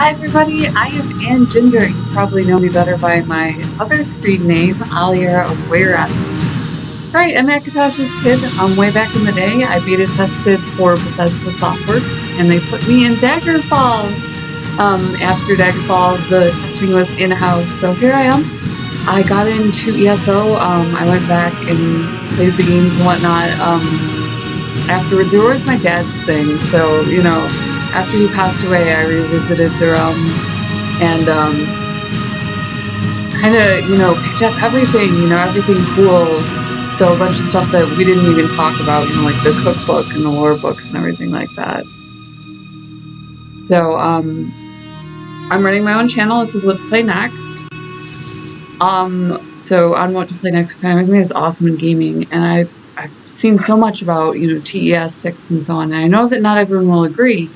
Hi everybody, I am Ann Ginger. You probably know me better by my other screen name, Aliera of Wayrest. That's right, I'm Akatosh's kid. Way back in the day, I beta tested for Bethesda Softworks, and they put me in Daggerfall. After Daggerfall, the testing was in-house, so here I am. I got into ESO, I went back and played the games and whatnot. Afterwards, they were always my dad's thing, so, you know, after he passed away, I revisited the realms and kind of, picked up everything, everything cool. So a bunch of stuff that we didn't even talk about, like the cookbook and the lore books and everything like that. So I'm running my own channel. This is What to Play Next. So on What to Play Next, everything is awesome in gaming, and I've seen so much about, TES 6 and so on. And I know that not everyone will agree,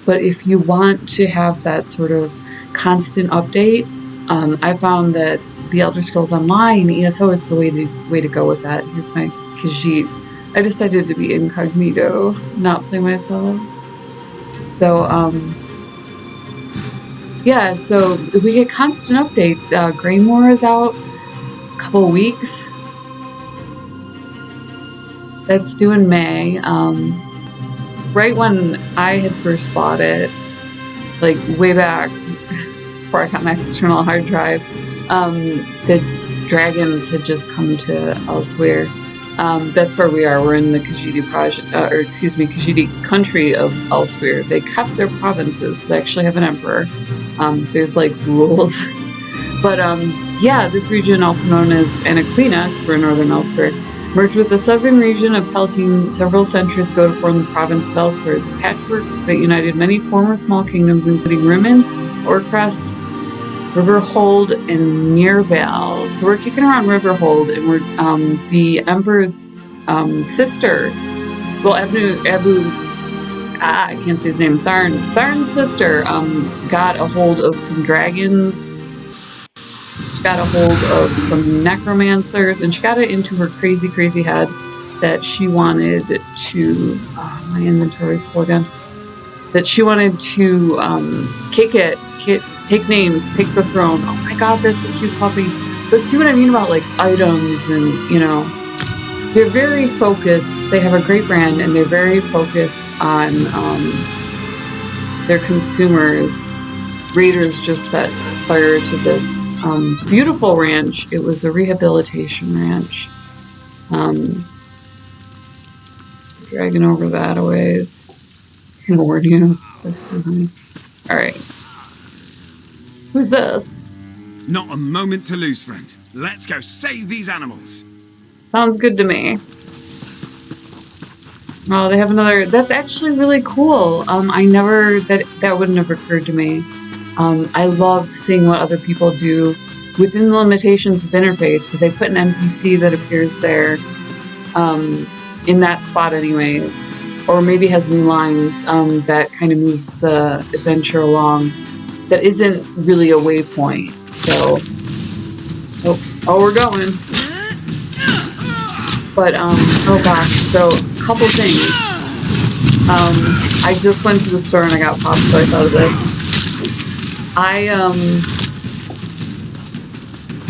but if you want to have that sort of constant update, I found that the Elder Scrolls Online ESO is the way to go with that. Here's my Khajiit. I decided to be incognito, not play myself. So yeah, so we get constant updates. Greymoor is out a couple weeks. That's due in May. Right when I had first bought it, like way back before I got my external hard drive, the dragons had just come to Elsewhere. That's where we are. We're in the Khajiit Khajiit country of Elsewhere. They kept their provinces. So they actually have an emperor. There's like rules. But yeah, this region, also known as Anaquina, because we're in northern Elsewhere, merged with the southern region of Peltine several centuries ago to form the province of Elsewhere. It's a patchwork that united many former small kingdoms, including Rimmen, Orcrest, Riverhold, and Nearvale. So we're kicking around Riverhold, and we're the Emperor's sister. Well, I can't say his name. Tharns' sister got a hold of some dragons. She got a hold of some necromancers, and she got it into her crazy, crazy head that she wanted to. Oh, my inventory's full again. That she wanted to take names, take the throne. Oh my god, that's a cute puppy. But see what I mean about like items and, they're very focused. They have a great brand, and they're very focused on their consumers. Raiders just set fire to this beautiful ranch. It was a rehabilitation ranch. Dragging over that a ways. I can warn you. Alright. Who's this? Not a moment to lose, friend. Let's go save these animals. Sounds good to me. Oh, they have another. That's actually really cool. That wouldn't have occurred to me. I love seeing what other people do within the limitations of interface. So they put an NPC that appears there, in that spot anyways, or maybe has new lines that kind of moves the adventure along. That isn't really a waypoint. So, oh, we're going. But oh gosh, so a couple things. I just went to the store and I got popped, so I thought of this.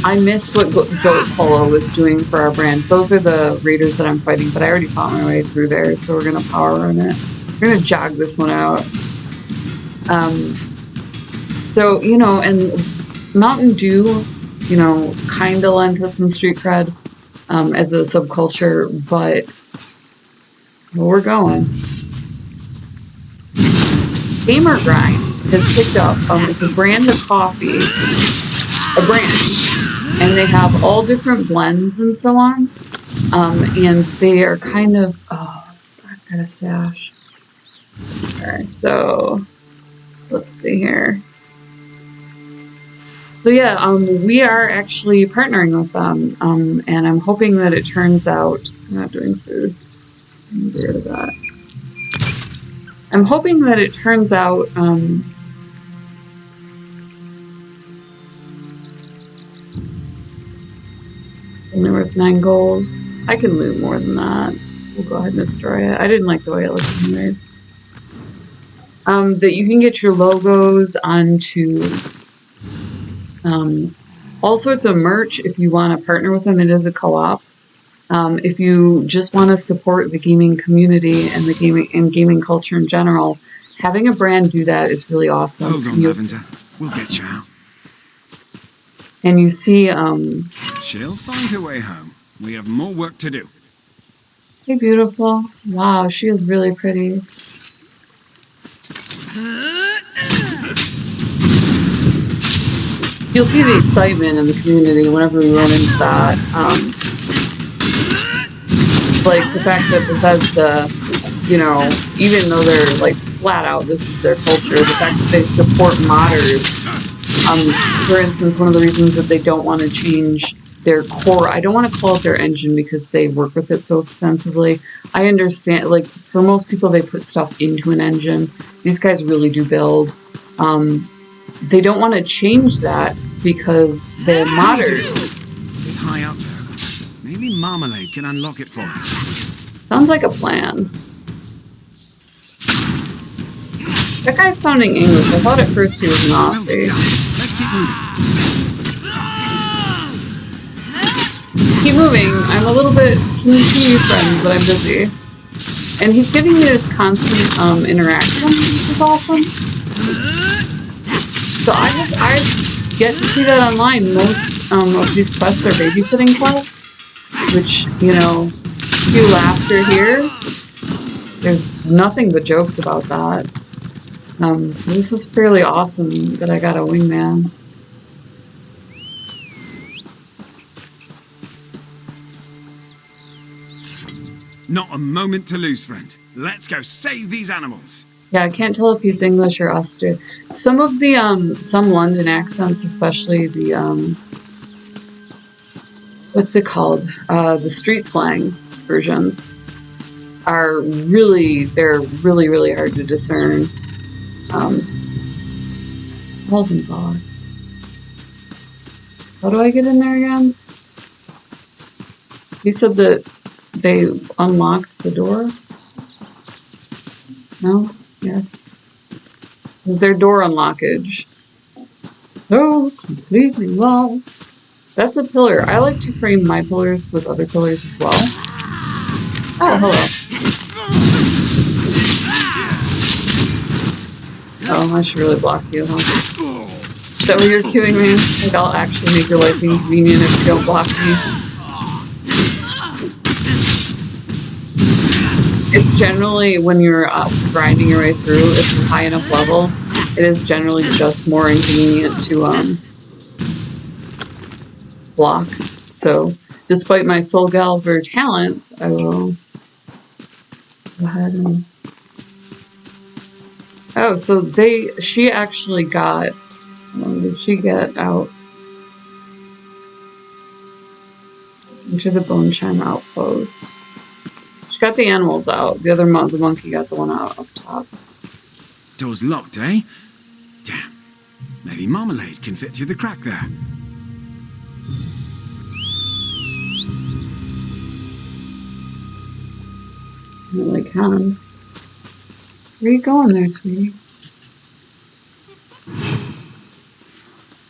I miss what Joe Cola was doing for our brand. Those are the raiders that I'm fighting, but I already fought my way through there, so we're gonna power run it. We're gonna jog this one out. So, and Mountain Dew, kinda lent us some street cred as a subculture, but we're going. Gamer Grind has picked up, it's a brand of coffee, and they have all different blends and so on, and they are kind of, I've got a sash. Alright, so, let's see here. So yeah, we are actually partnering with them, and I'm hoping that it turns out, I'm not doing food, I'm get rid of that. I'm hoping that it turns out, it's only worth 9 gold. I can loot more than that. We'll go ahead and destroy it. I didn't like the way it looked anyways. that you can get your logos onto all sorts of merch if you want to partner with them. It is a co-op. If you just want to support the gaming community and the gaming culture in general, having a brand do that is really awesome. Hold on, Lavender. We'll get you out. And you see, She'll find her way home. We have more work to do. hey, beautiful. Wow, she is really pretty. You'll see the excitement in the community whenever we run into that. Like the fact that Bethesda, you know, even though they're like flat out, this is their culture, the fact that they support modders. For instance, one of the reasons that they don't want to change their core, I don't want to call it their engine because they work with it so extensively. I understand, like, for most people, they put stuff into an engine. These guys really do build. They don't want to change that because they're modders. Bit high up there. Maybe Marmalade can unlock it for us. Sounds like a plan. That guy's sounding English. I thought at first he was an Aussie. Let's keep moving. Keep moving. I'm a little bit... Can you see you, friend? But I'm busy. And he's giving you this constant interaction, which is awesome. So I get to see that online. Most of these quests are babysitting quests, which, you know, cue laughter here. There's nothing but jokes about that. So this is fairly awesome that I got a wingman. Not a moment to lose, friend. Let's go save these animals. Yeah, I can't tell if he's English or Austrian. Some of the, some London accents, especially the, what's it called? The street slang versions are really, they're really, really hard to discern. Balls and bogs. How do I get in there again? You said that they unlocked the door? No? Yes. Is there door unlockage? So completely lost. That's a pillar. I like to frame my pillars with other pillars as well. Oh, hello. Oh, I should really block you, huh? Is that what you're queuing me? Like, I'll actually make your life inconvenient if you don't block me. It's generally, when you're grinding your way through, if you're high enough level, it is generally just more inconvenient to block. So, despite my Soul Galver talents, I will go ahead and... Oh, so she actually got... When did she get out? Into the Bone Chime Outpost. She got the animals out. The monkey got the one out up top. Door's locked, eh? Damn. Maybe Marmalade can fit through the crack there. Really can. Where you going there, sweetie?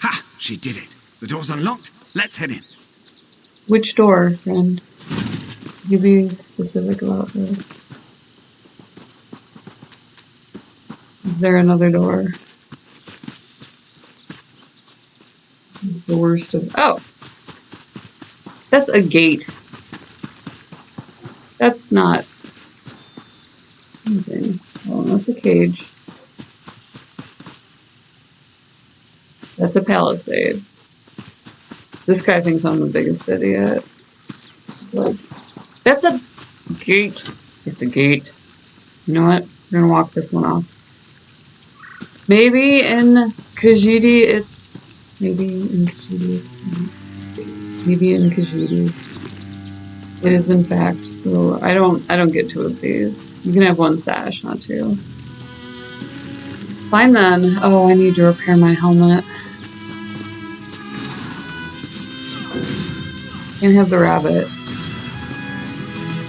Ha! She did it. The door's unlocked. Let's head in. Which door, friend? You be specific about this. Is there another door? The worst of... Oh! That's a gate. That's not... anything. Oh, that's a cage. That's a palisade. This guy thinks I'm the biggest idiot. Like, that's a gate. It's a gate. You know what? We're gonna walk this one off. Maybe in Khajiit it's... Maybe in Khajiit it's not. Maybe in Khajiit it is in fact... Oh, I don't get two of these. You can have one sash, not two. Fine then. Oh, I need to repair my helmet. Can't have the rabbit.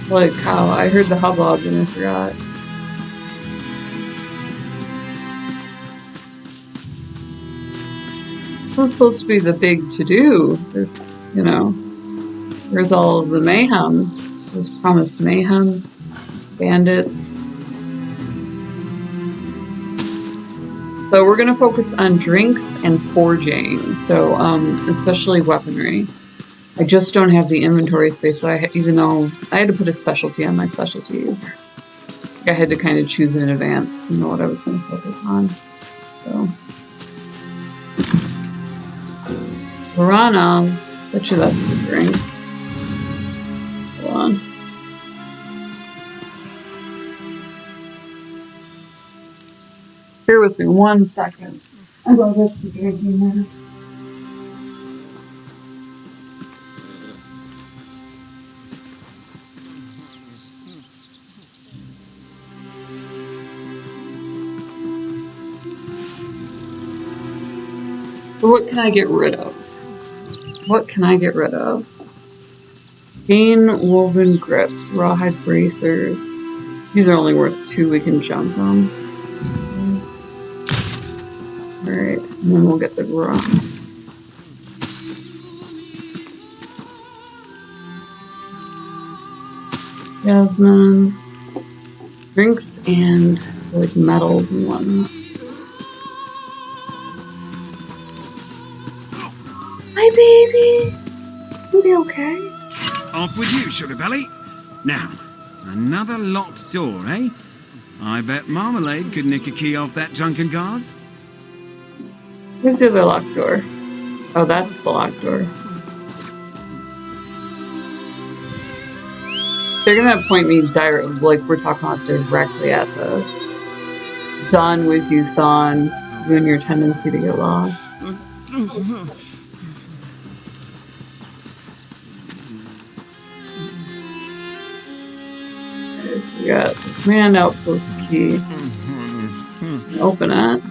Holy cow, I heard the hubbub and I forgot. This was supposed to be the big to-do. This, you know, there's all of the mayhem. It was promised mayhem, bandits. So we're gonna focus on drinks and forging. So, especially weaponry. I just don't have the inventory space, so even though I had to put a specialty on my specialties, I had to kind of choose in advance, you know, what I was going to focus on. So, Lorana, bet you that's for drinks. Hold on. Bear with me 1 second. I'll go get to drinking now. So what can I get rid of? What can I get rid of? Gain woven grips, rawhide bracers. These are only worth 2, we can jump them. Alright, and then we'll get the raw. Jasmine. Drinks and so like metals and whatnot. Hi, baby. It's gonna be okay. Off with you, sugar belly. Now, another locked door, eh? I bet Marmalade could nick a key off that drunken guard. Where's the other locked door? Oh, that's the locked door. They're gonna point me like we're talking about directly at this. Done with you, son. You and your tendency to get lost. We got the command outpost key. Open it.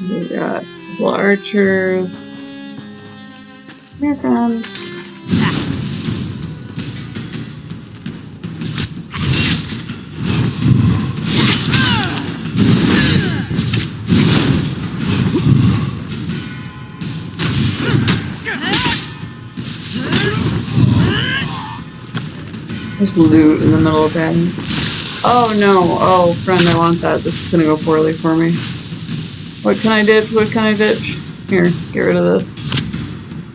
We got a couple archers. Here comes. There's loot in the middle of that. Oh no, oh friend, I want that. This is gonna go poorly for me. What can I ditch? What can I ditch? Here, get rid of this.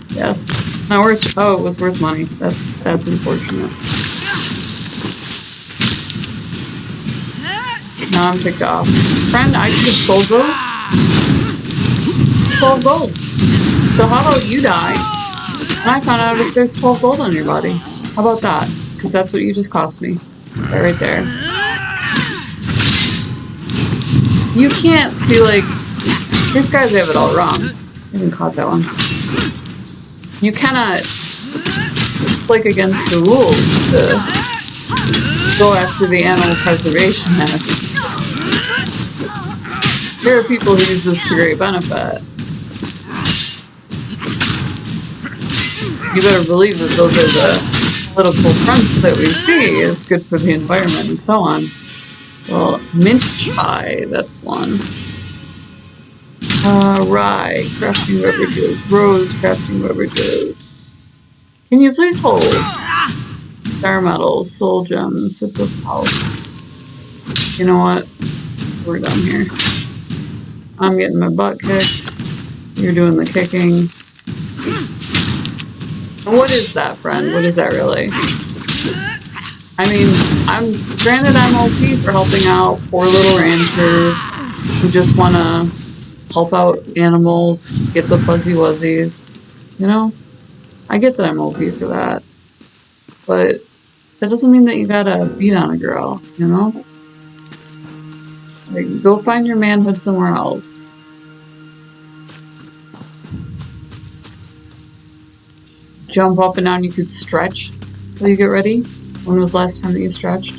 Yes. Not worth, oh, it was worth money. That's unfortunate. Now I'm ticked off. Friend, I just sold those. 12 gold. So how about you die? And I found out if there's 12 gold on your body. How about that? Because that's what you just cost me. Right there. You can't see, like, these guys have it all wrong. I haven't caught that one. You cannot, it's like against the rules to go after the animal preservation benefits. There are people who use this to great benefit. You better believe that those are the political fronts that we see is good for the environment and so on. Well, mint chai, that's one. Rye, crafting beverages. Rose, crafting beverages. Can you please hold? Star metals, soul gems, sip of pulse. You know what? We're done here. I'm getting my butt kicked. You're doing the kicking. What is that, friend? What is that really? I mean, granted I'm OP for helping out poor little ranchers who just want to help out animals, get the fuzzy wuzzies. You know? I get that I'm OP for that. But that doesn't mean that you gotta beat on a girl, you know? Like, go find your manhood somewhere else. Jump up and down, you could stretch till you get ready. When was the last time that you stretched?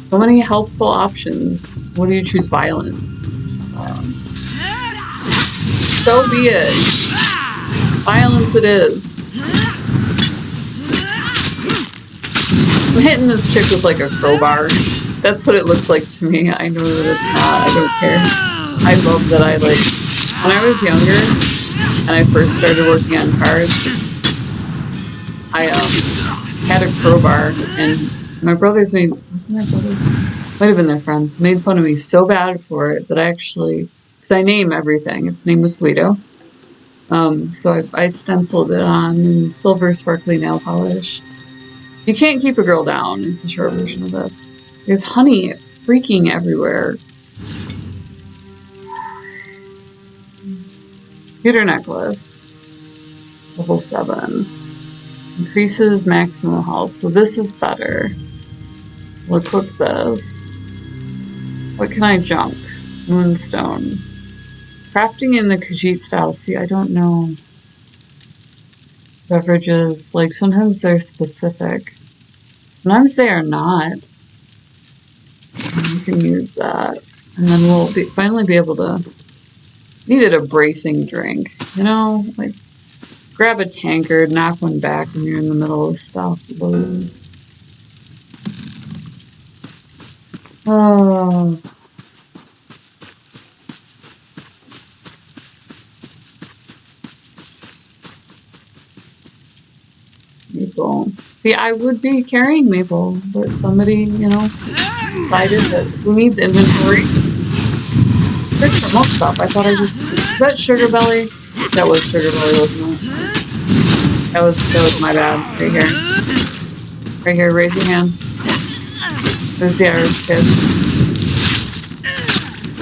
So many healthful options. What do you choose? Violence. Choose violence. So be it. Violence it is. I'm hitting this chick with like a crowbar. That's what it looks like to me. I know that it's not. I don't care. I love that I like... When I was younger, and I first started working on cars, I had a crowbar, and my brothers made... Was it my brothers? Might have been their friends. Made fun of me so bad for it that I actually... Because I name everything. Its name was Guido. So I stenciled it on in silver sparkly nail polish. You can't keep a girl down, is the short version of this. There's honey freaking everywhere. Computer necklace. Level 7. Increases maximum health, so this is better. We'll equip this. What can I junk? Moonstone. Crafting in the Khajiit style. See, I don't know. Beverages, like sometimes they're specific. Sometimes they are not. You can use that. And then we'll finally be able to... Needed a bracing drink. You know, like grab a tankard, knock one back when you're in the middle of stuff. Loads. Oh. Maple. See, I would be carrying Maple, but somebody, you know, decided that who needs inventory? Search for milk stuff. I thought I just... Is that Sugar Belly? That was Sugar Belly, wasn't it? That was my bad. Right here. Right here, raise your hand. There's the Irish kid.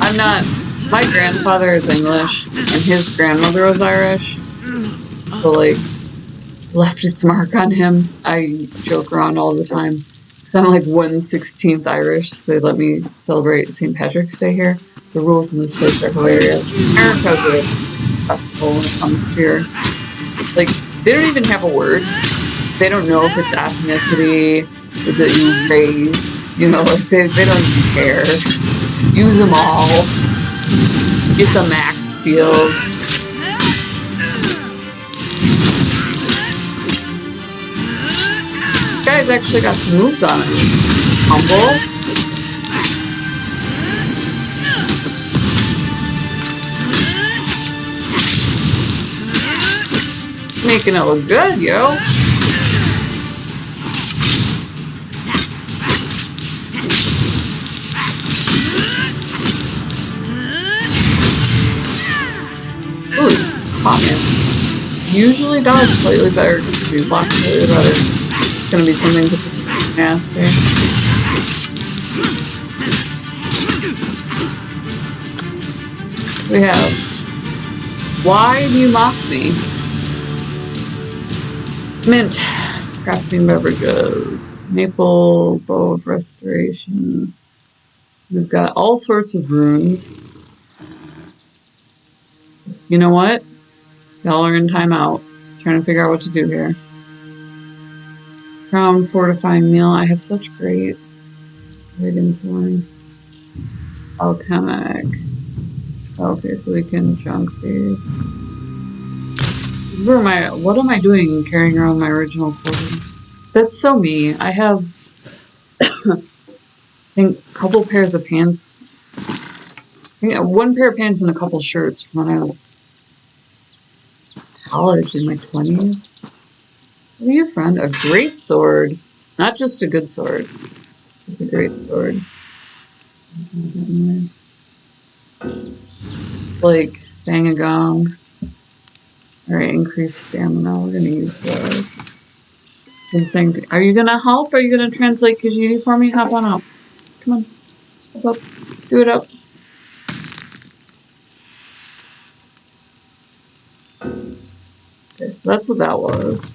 I'm not... My grandfather is English, and his grandmother was Irish. So, like, left its mark on him. I joke around all the time. Because I'm like 1/16 Irish. So they let me celebrate St. Patrick's Day here. The rules in this place are hilarious. America's a festival when it comes to your... Like, they don't even have a word. They don't know if it's ethnicity. Is it race? You know, like, they don't even care. Use them all. Get the max feels. This guy's actually got some moves on him. Humble. Making it look good, yo. Ooh, comment. Usually dodge slightly better, excuse me, block slightly better. It's gonna be something nasty. We have... Why do you mock me? Mint. Crafting beverages. Maple bow of restoration. We've got all sorts of runes. You know what? Y'all are in timeout. Trying to figure out what to do here. Crown fortifying meal. I have such great rigging thorn. Alchemic. Okay, so we can junk these. Where am I? What am I doing carrying around my original clothing? That's so me. I have I think a couple pairs of pants. One pair of pants and a couple shirts from when I was in college in my 20s. What are you, friend? A great sword. Not just a good sword. It's a great sword. Like, bang a gong. Alright, increase stamina. We're gonna use those. Been saying, are you gonna help? Or are you gonna translate Khajiit for me? Hop on up. Come on. Hop up. Do it up. Okay, so that's what that was.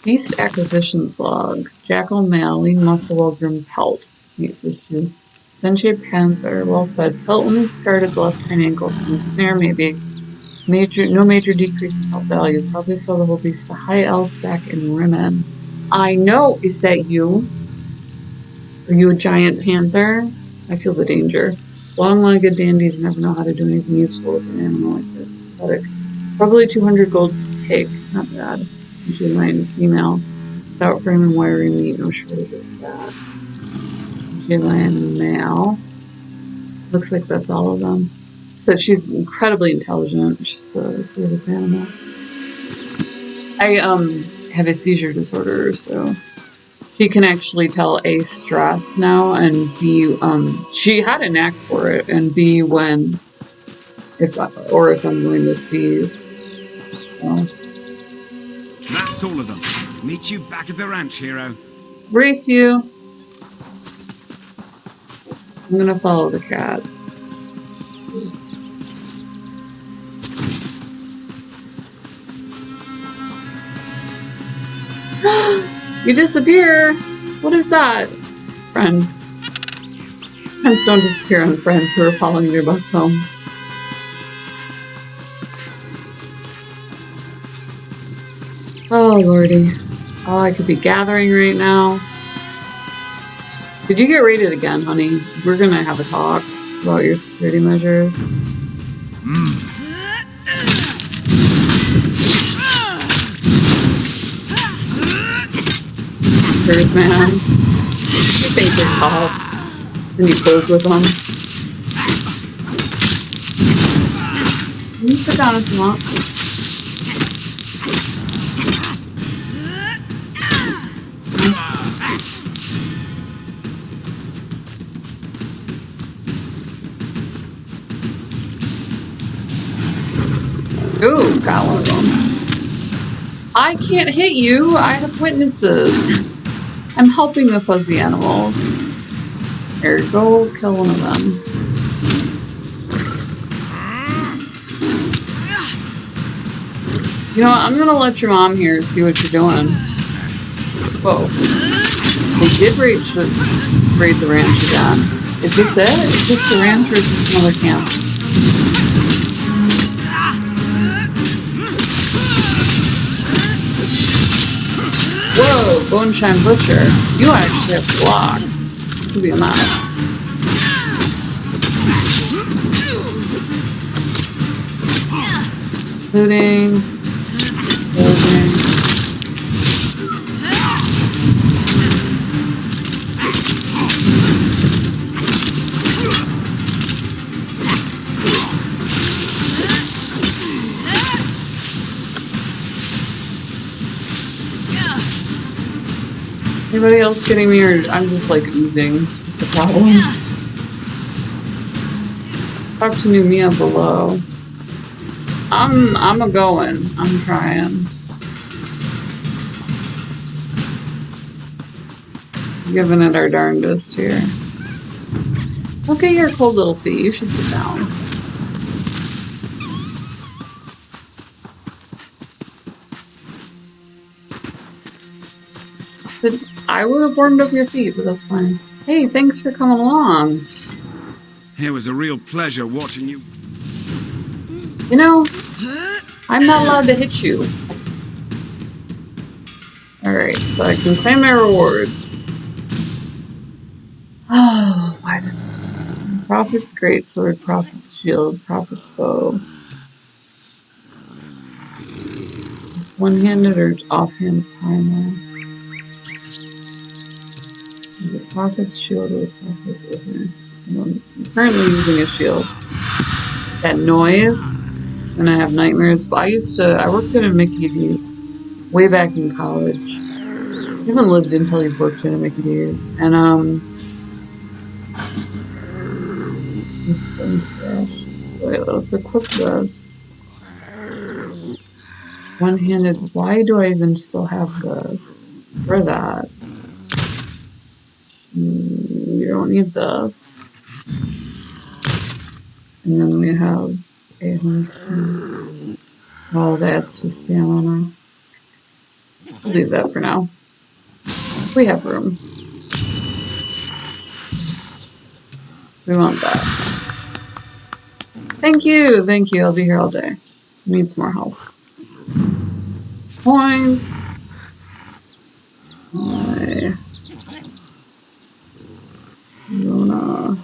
Beast acquisitions log. Jackal male, lean muscle, well-groomed pelt. Meat for stew. Sun-shaped panther, well-fed. Pelt only scarred at the left hind ankle from the snare, maybe. No major decrease in health value. Probably saw the whole beast a high elf back in Rimmen. I know. Is that you? Are you a giant panther? I feel the danger. Long-legged dandies never know how to do anything useful with an animal like this. Pathetic. Probably 200 gold to take. Not bad. Usually line female. Stout frame and wiry meat. No shortage of that. Usually line male. Looks like that's all of them. So she's incredibly intelligent. She's a service animal. I have a seizure disorder, so she can actually tell A, stress now, and B, she had a knack for it, and B, when if I'm going to seize. So That's all of them. Meet you back at the ranch, hero. Race you. I'm gonna follow the cat. You disappear! What is that? Friend. Friends don't disappear on friends who are following their butts home. Oh lordy. Oh, I could be gathering right now. Did you get raided again, honey? We're gonna have a talk about your security measures. Earth man. You think you're tough. And you pose with them. You can sit down if you want. Ooh, got one of them. I can't hit you. I have witnesses. I'm helping the fuzzy animals. Here, go kill one of them. You know what? I'm gonna let your mom here see what you're doing. Whoa. They did raid the ranch again. Is this it? Is this the ranch or is this another camp? Whoa, Boneshine Butcher. You actually have to block. Could be a mess. Looting. Building. Anybody else getting me, or I'm just like oozing? It's a problem. Talk to Mia below. I'm a going. I'm trying. Giving it our darndest here. Okay, you're a cold little feet. You should sit down. I would have warmed up your feet, but that's fine. Hey, thanks for coming along. It was a real pleasure watching you. You know, I'm not allowed to hit you. Alright, so I can claim my rewards. Oh, why did I... Prophet's Greatsword, Prophet's Shield, Prophet's Bow. It's one-handed or offhand primal. The Prophet's Shield or the Prophet's River. I'm currently using a shield. That noise, and I have nightmares. But I worked in a Mickey D's way back in college. You haven't lived until you've worked in a Mickey D's. And, so wait, let's equip this. One-handed, why do I even still have this? For that. We don't need this. And then we have a huntsman. Oh, that's the stamina. I'll leave that for now. We have room. We want that. Thank you, thank you. I'll be here all day. Need some more help. Points. Luna.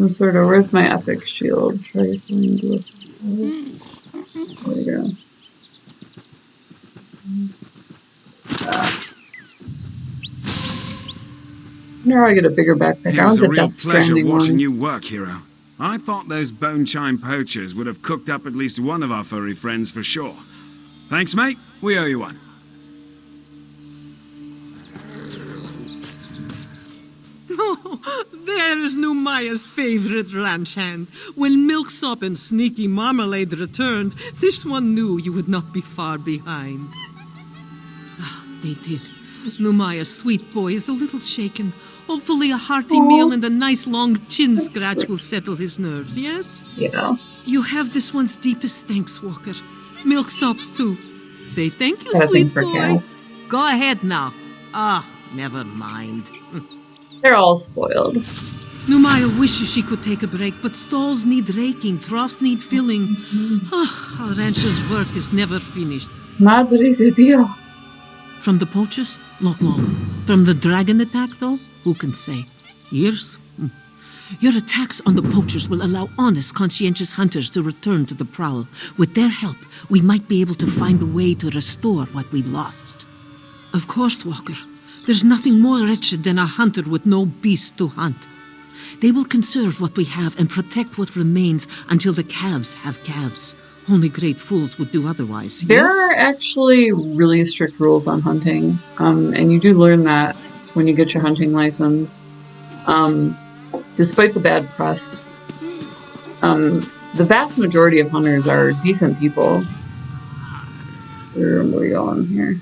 some sort of... Where's my epic shield? Try to find it. There we go. Wonder I get a bigger backpack. I It was want a the real Death pleasure Stranding watching one. you work, hero. I thought those bone chime poachers would have cooked up at least one of our furry friends for sure. Thanks, mate. We owe you one. There's Numaya's favorite ranch hand. When Milksop and Sneaky Marmalade returned, this one knew you would not be far behind. They did. Numaya's sweet boy is a little shaken. Hopefully a hearty meal and a nice long chin scratch will settle his nerves, yes? Yeah. You have this one's deepest thanks, Walker. Milksop's too. Say thank you, Got a thing sweet for boy. cats. Go ahead now. Never mind. They're all spoiled. Numaya wishes she could take a break, but stalls need raking, troughs need filling. Our rancher's work is never finished. Madre de Dios. From the poachers? Not long. From the dragon attack, though? Who can say? Years? Your attacks on the poachers will allow honest, conscientious hunters to return to the prowl. With their help, we might be able to find a way to restore what we lost. Of course, Walker. There's nothing more wretched than a hunter with no beast to hunt. They will conserve what we have and protect what remains until the calves have calves. Only great fools would do otherwise. There yes? are actually really strict rules on hunting, and you do learn that when you get your hunting license. Despite the bad press, the vast majority of hunters are decent people. Where are we going here?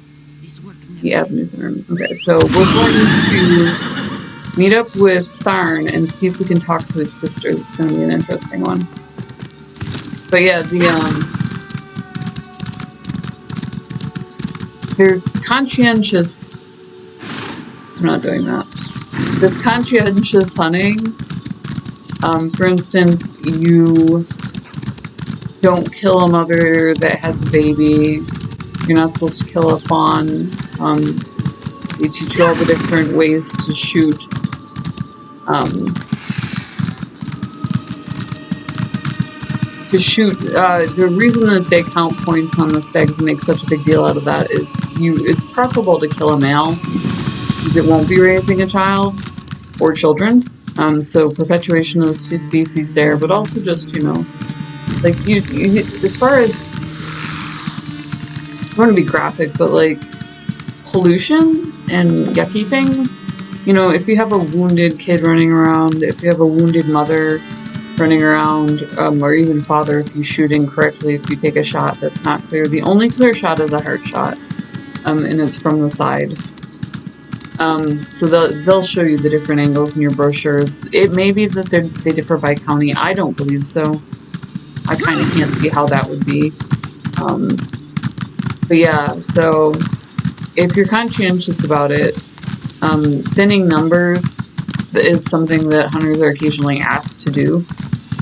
The Avenue Tharn. Okay, so we're going to meet up with Tharn and see if we can talk to his sister. It's going to be an interesting one. But yeah, there's conscientious... I'm not doing that. There's conscientious hunting. For instance, you don't kill a mother that has a baby. You're not supposed to kill a fawn. They teach you all the different ways to shoot. The reason that they count points on the stags and make such a big deal out of that is it's preferable to kill a male because it won't be raising a child or children. So perpetuation of the species there, but also just, like as far as, I want to be graphic, but like pollution and yucky things, if you have a wounded kid running around, if you have a wounded mother running around, or even father, if you shoot incorrectly, if you take a shot that's not clear, the only clear shot is a heart shot, and it's from the side. So they'll show you the different angles in your brochures. It may be that they differ by county. I don't believe so. I kind of can't see how that would be. But yeah, so if you're conscientious about it, thinning numbers is something that hunters are occasionally asked to do.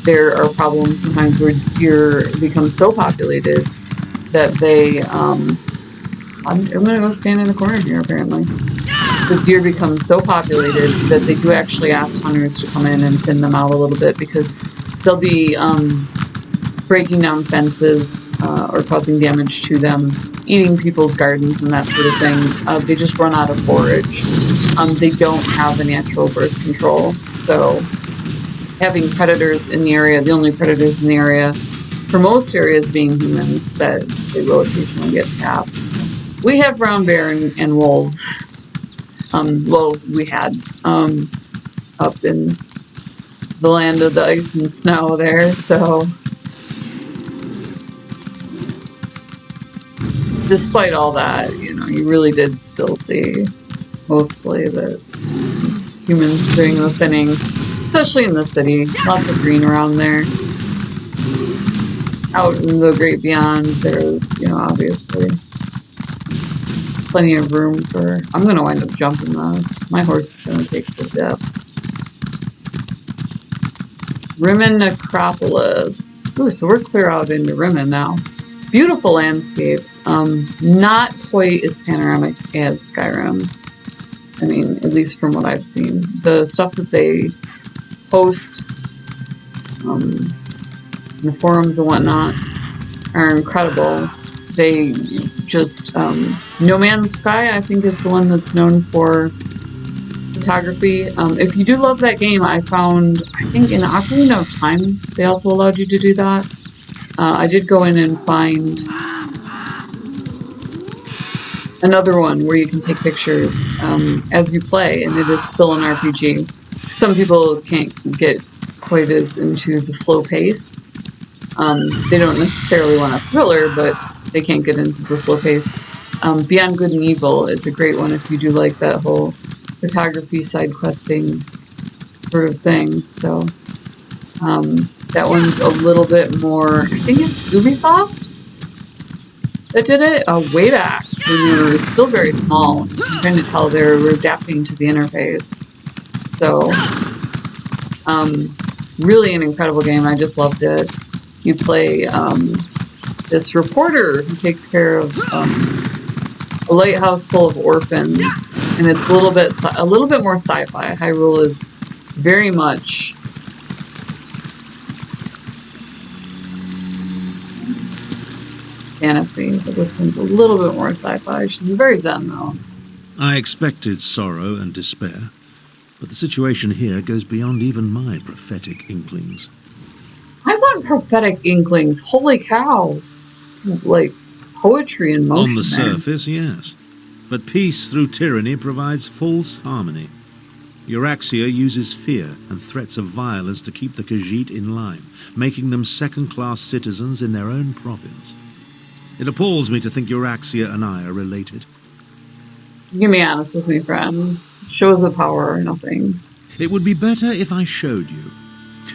There are problems sometimes where deer become so populated that they, I'm gonna go stand in the corner here apparently. The deer become so populated that they do actually ask hunters to come in and thin them out a little bit because they'll be breaking down fences or causing damage to them, eating people's gardens and that sort of thing. They just run out of forage. They don't have a natural birth control, so having predators in the area, the only predators in the area, for most areas being humans, that they will occasionally get tapped. So we have brown bear and wolves. Well, we had up in the land of the ice and snow there, so despite all that, you really did still see mostly that humans doing the thinning, especially in the city. Lots of green around there. Out in the great beyond, there's, obviously plenty of room for... I'm going to wind up jumping this. My horse is going to take the dip. Rimmen Necropolis. Ooh, so we're clear out into Rimmen now. Beautiful landscapes. Not quite as panoramic as Skyrim. I mean, at least from what I've seen. The stuff that they post the forums and whatnot are incredible. They just No Man's Sky, I think, is the one that's known for photography. If you do love that game, I found, I think in Ocarina of Time, they also allowed you to do that. I did go in and find another one where you can take pictures as you play, and it is still an RPG. Some people can't get quite as into the slow pace. They don't necessarily want a thriller, but they can't get into the slow pace. Beyond Good and Evil is a great one if you do like that whole photography side questing sort of thing. So that one's a little bit more, I think it's Ubisoft that did it way back when they were still very small. You can kind of tell they were adapting to the interface. So really an incredible game. I just loved it. You play this reporter who takes care of a lighthouse full of orphans, and it's a little bit more sci-fi. Hyrule is very much fantasy, but this one's a little bit more sci-fi. She's very zen, though. I expected sorrow and despair, but the situation here goes beyond even my prophetic inklings. I want prophetic inklings. Holy cow! Like poetry in motion. On the surface, yes. But peace through tyranny provides false harmony. Euraxia uses fear and threats of violence to keep the Khajiit in line, making them second-class citizens in their own province. It appalls me to think Euraxia and I are related. You can be honest with me, friend. Shows of power are nothing. It would be better if I showed you.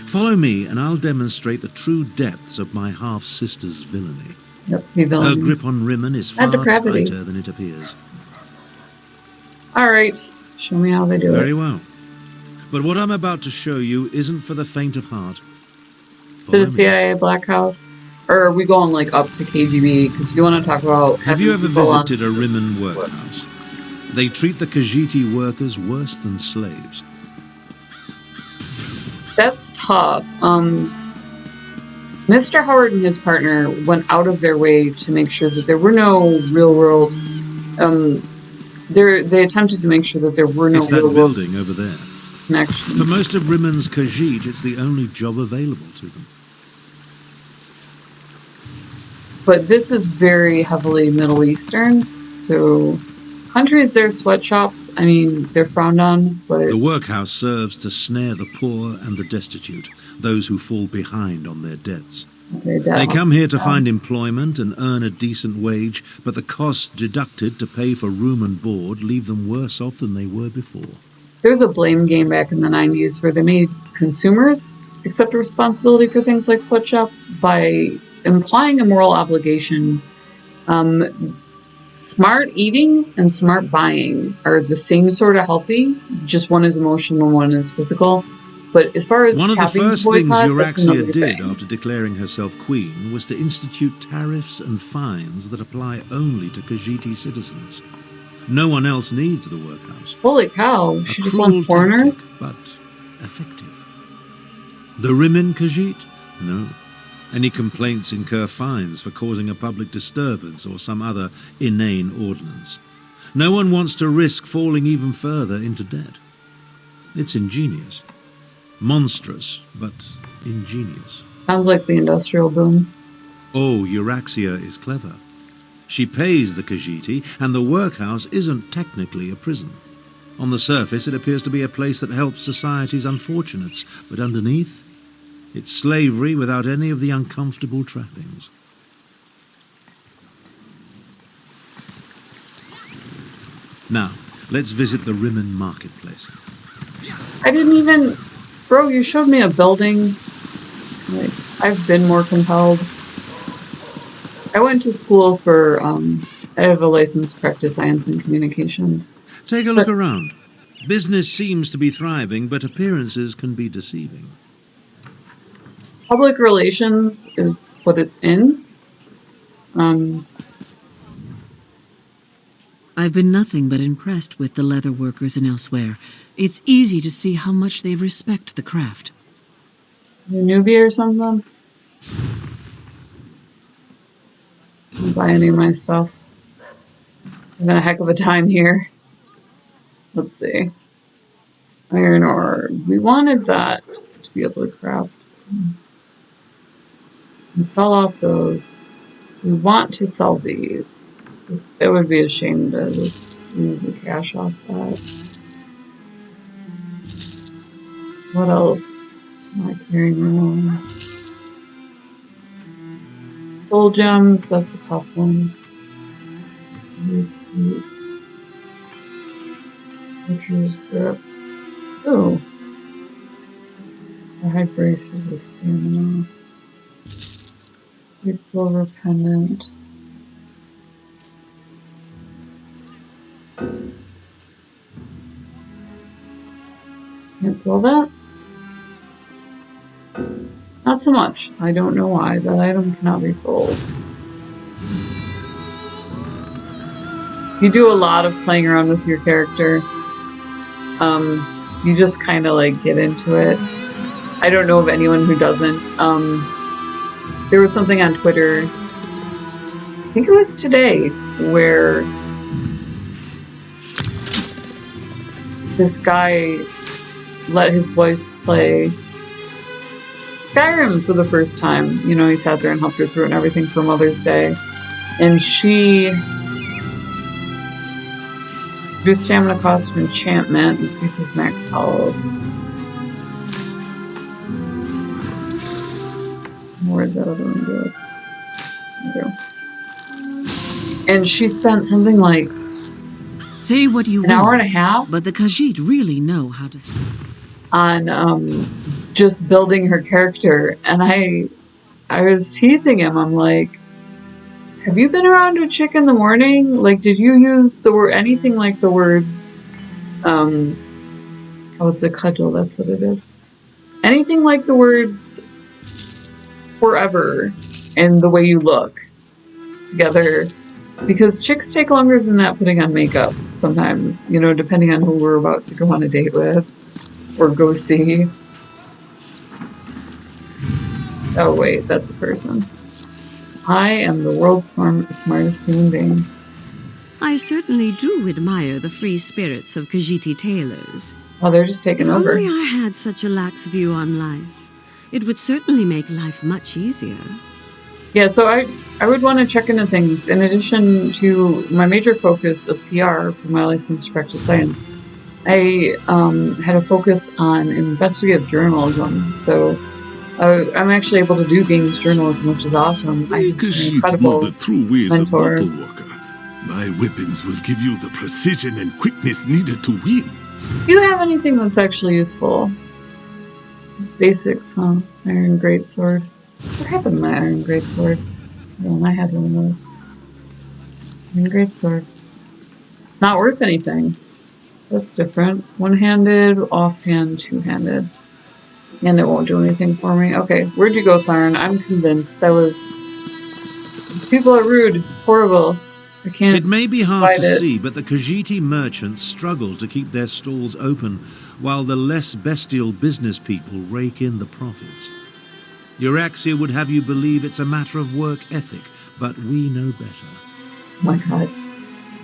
Follow me and I'll demonstrate the true depths of my half-sister's villainy. Yep, see villain. Her grip on Rimmen is far tighter than it appears. Alright, show me how they do it. Very well. But what I'm about to show you isn't for the faint of heart. To the CIA Black House? Or are we going like up to KGB? Because you want to talk about... Have you ever visited a Rimmen workhouse? They treat the Khajiiti workers worse than slaves. That's tough. Mr. Howard and his partner went out of their way to make sure that there were no real-world... they attempted to make sure that there were no real-world... It's that building over there. Connections. For most of Rimmen's Khajiit, it's the only job available to them. But this is very heavily Middle Eastern, so countries, their sweatshops, I mean, they're frowned on, but... The workhouse serves to snare the poor and the destitute, those who fall behind on their debts. They come here to find employment and earn a decent wage, but the costs deducted to pay for room and board leave them worse off than they were before. There was a blame game back in the 90s where they made consumers accept responsibility for things like sweatshops by implying a moral obligation. Smart eating and smart buying are the same sort of healthy, just one is emotional, one is physical. But as far as one of the first things Euraxia did thing. After declaring herself queen was to institute tariffs and fines that apply only to Khajiiti citizens. No one else needs the workhouse. Holy cow, she just wants foreigners? Tactic, but effective. The Rimmen Khajiit? No. Any complaints incur fines for causing a public disturbance or some other inane ordinance. No one wants to risk falling even further into debt. It's ingenious. Monstrous, but ingenious. Sounds like the industrial boom. Oh, Euraxia is clever. She pays the Khajiiti, and the workhouse isn't technically a prison. On the surface, it appears to be a place that helps society's unfortunates, but underneath, it's slavery without any of the uncomfortable trappings. Now, let's visit the Rimmen marketplace. I didn't even... Bro, you showed me a building. Like, I've been more compelled. I went to school for, I have a license to practice science and communications. Take a look around. Business seems to be thriving, but appearances can be deceiving. Public relations is what it's in. I've been nothing but impressed with the leather workers and elsewhere. It's easy to see how much they respect the craft. A newbie or something? Don't buy any of my stuff. I'm having a heck of a time here. Let's see. Iron ore. We wanted that to be able to craft. And sell off those. We want to sell these. It would be a shame to just use the cash off that. What else am I carrying around? Full gems, that's a tough one. Use feet. Butcher's grips. Oh. The high brace is a stamina. Sweet silver pendant. Can't sell that? Not so much. I don't know why. That item cannot be sold. You do a lot of playing around with your character. You just kind of like get into it. I don't know of anyone who doesn't. There was something on Twitter, I think it was today, where this guy let his wife play Skyrim for the first time. You know, he sat there and helped her through it and everything for Mother's Day. And she reduced stamina cost of enchantment, increases max health. Where'd that other one go? There we go. And she spent something like Say what you an hour and a half but the Khajiit really know how to... on just building her character, and I was teasing him. I'm like, have you been around a chick in the morning? Like, did you use the word anything like the words oh, it's a cudgel, that's what it is. Anything like the words forever and the way you look together, because chicks take longer than that putting on makeup sometimes, you know, depending on who we're about to go on a date with or go see. Oh wait, that's a person. I am the world's smartest human being. I certainly do admire the free spirits of Khajiiti tailors. Oh, they're just taking If over. only I had such a lax view on life, it would certainly make life much easier. Yeah, so I would want to check into things. In addition to my major focus of PR for my license to practice science, I had a focus on investigative journalism. So I'm actually able to do games journalism, which is awesome. I have an incredible know the true ways mentor. of battle, Walker. My weapons will give you the precision and quickness needed to win. Do you have anything that's actually useful? Just basics, huh? Iron greatsword. What happened to my iron greatsword? Well, I had one of those. Iron greatsword. It's not worth anything. That's different. One-handed, offhand, two-handed. And it won't do anything for me. Okay, where'd you go, Tharn? I'm convinced that was... These people are rude. It's horrible. I can't... It may be hard to fight it. see, but the Khajiiti merchants struggle to keep their stalls open, while the less bestial business people rake in the profits. Euraxia would have you believe it's a matter of work ethic, but we know better. Oh my god.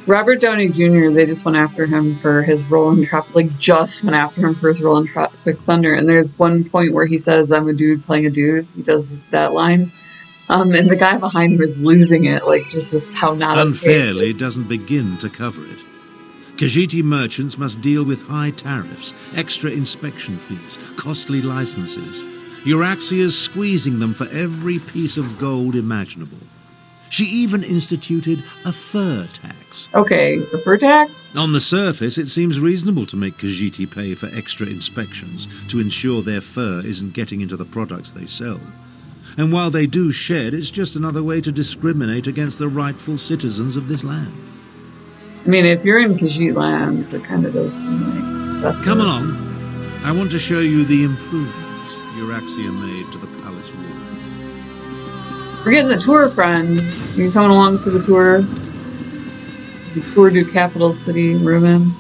Robert Downey Jr., they just went after him for his role in just went after him for his role in Tropic Thunder. And there's one point where he says, I'm a dude playing a dude. He does that line. And the guy behind him is losing it, like, just with how not Unfairly okay it is. doesn't begin to cover it. Khajiiti merchants must deal with high tariffs, extra inspection fees, costly licenses. Euraxia's squeezing them for every piece of gold imaginable. She even instituted a fur tax. Okay, the fur tax? On the surface, it seems reasonable to make Khajiiti pay for extra inspections to ensure their fur isn't getting into the products they sell. And while they do shed, it's just another way to discriminate against the rightful citizens of this land. I mean, if you're in Khajiit lands, it kind of does seem like that's... Come along. I want to show you the improvements Euraxia made to the palace wall. We're getting the tour, friend. You coming along for the tour? The tour to capital city, Rumen.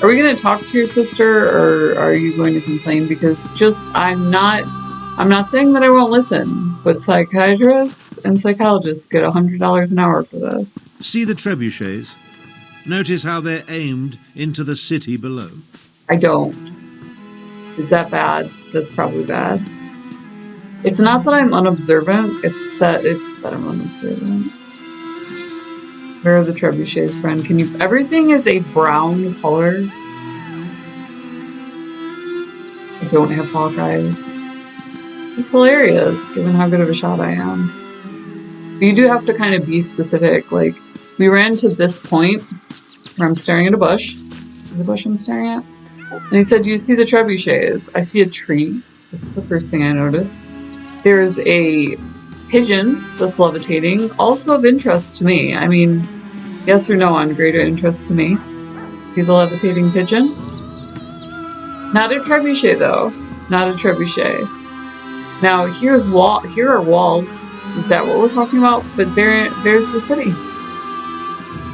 Are we going to talk to your sister, or are you going to complain? Because I'm not saying that I won't listen, but psychiatrists and psychologists get $100 an hour for this. See the trebuchets? Notice how they're aimed into the city below. I don't. Is that bad? That's probably bad. It's not that I'm unobservant, it's that I'm unobservant. Where are the trebuchets, friend? Can you... Everything is a brown color. I don't have hawk eyes. It's hilarious, given how good of a shot I am. But you do have to kind of be specific. Like, we ran to this point where I'm staring at a bush. See the bush I'm staring at? And he said, "Do you see the trebuchets?" I see a tree. That's the first thing I noticed. There's a pigeon that's levitating, also of interest to me. I mean, yes or no on greater interest to me. See the levitating pigeon? Not a trebuchet though. Not a trebuchet. Now here are walls. Is that what we're talking about? But there's the city.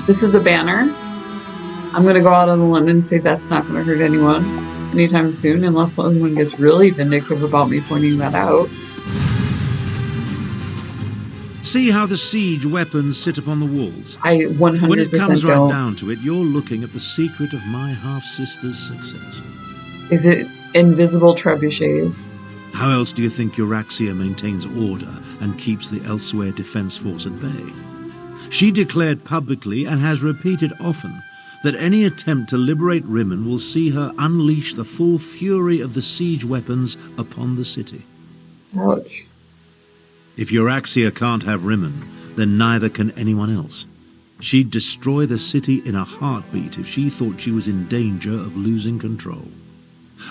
This is a banner. I'm gonna go out on the limb and say that's not gonna hurt anyone anytime soon, unless someone gets really vindictive about me pointing that out. See how the siege weapons sit upon the walls? I 100% When it comes right don't. down to it, you're looking at the secret of my half-sister's success. Is it invisible trebuchets? How else do you think Euraxia maintains order and keeps the elsewhere defense force at bay? She declared publicly and has repeated often that any attempt to liberate Rimmon will see her unleash the full fury of the siege weapons upon the city. Ouch. If Euraxia can't have Rimmon, then neither can anyone else. She'd destroy the city in a heartbeat if she thought she was in danger of losing control.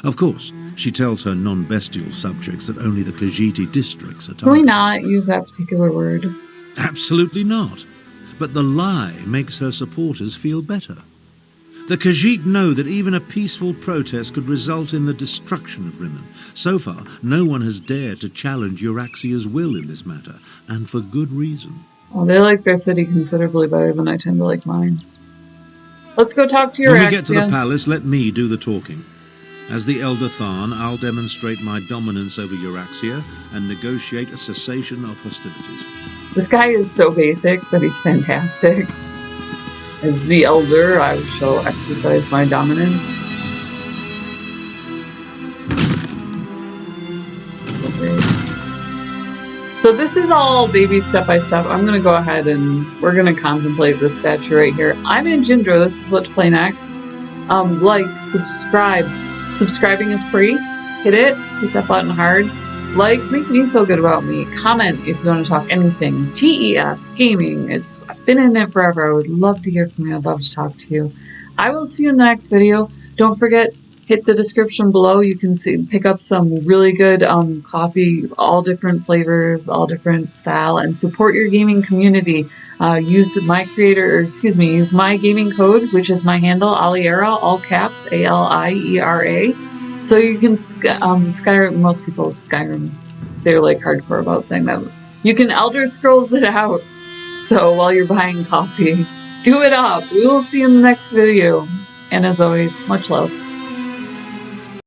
Of course, she tells her non-bestial subjects that only the Khajiit districts are targeted. Can we not use that particular word? Absolutely not. But the lie makes her supporters feel better. The Khajiit know that even a peaceful protest could result in the destruction of Rimmon. So far, no one has dared to challenge Euraxia's will in this matter, and for good reason. Well, they like their city considerably better than I tend to like mine. Let's go talk to Euraxia. When we get to the palace, let me do the talking. As the Elder Tharn, I'll demonstrate my dominance over Euraxia and negotiate a cessation of hostilities. This guy is so basic, but he's fantastic. As the Elder, I shall exercise my dominance. Okay. So this is all baby step by step. I'm going to go ahead and we're going to contemplate this statue right here. I'm in Jindra. This is what to play next. Like, subscribe. Subscribing is free. Hit it. Hit that button hard. Like, make me feel good about me. Comment if you want to talk anything. TES, gaming. I've been in it forever. I would love to hear from you. I'd love to talk to you. I will see you in the next video. Don't forget, hit the description below. You can see, pick up some really good coffee, all different flavors, all different style, and support your gaming community. Use my gaming code, which is my handle, Aliera, all caps, ALIERA. So you can, Skyrim, most people Skyrim, they're like hardcore about saying that. You can Elder Scrolls it out. So while you're buying coffee, do it up. We will see you in the next video. And as always, much love.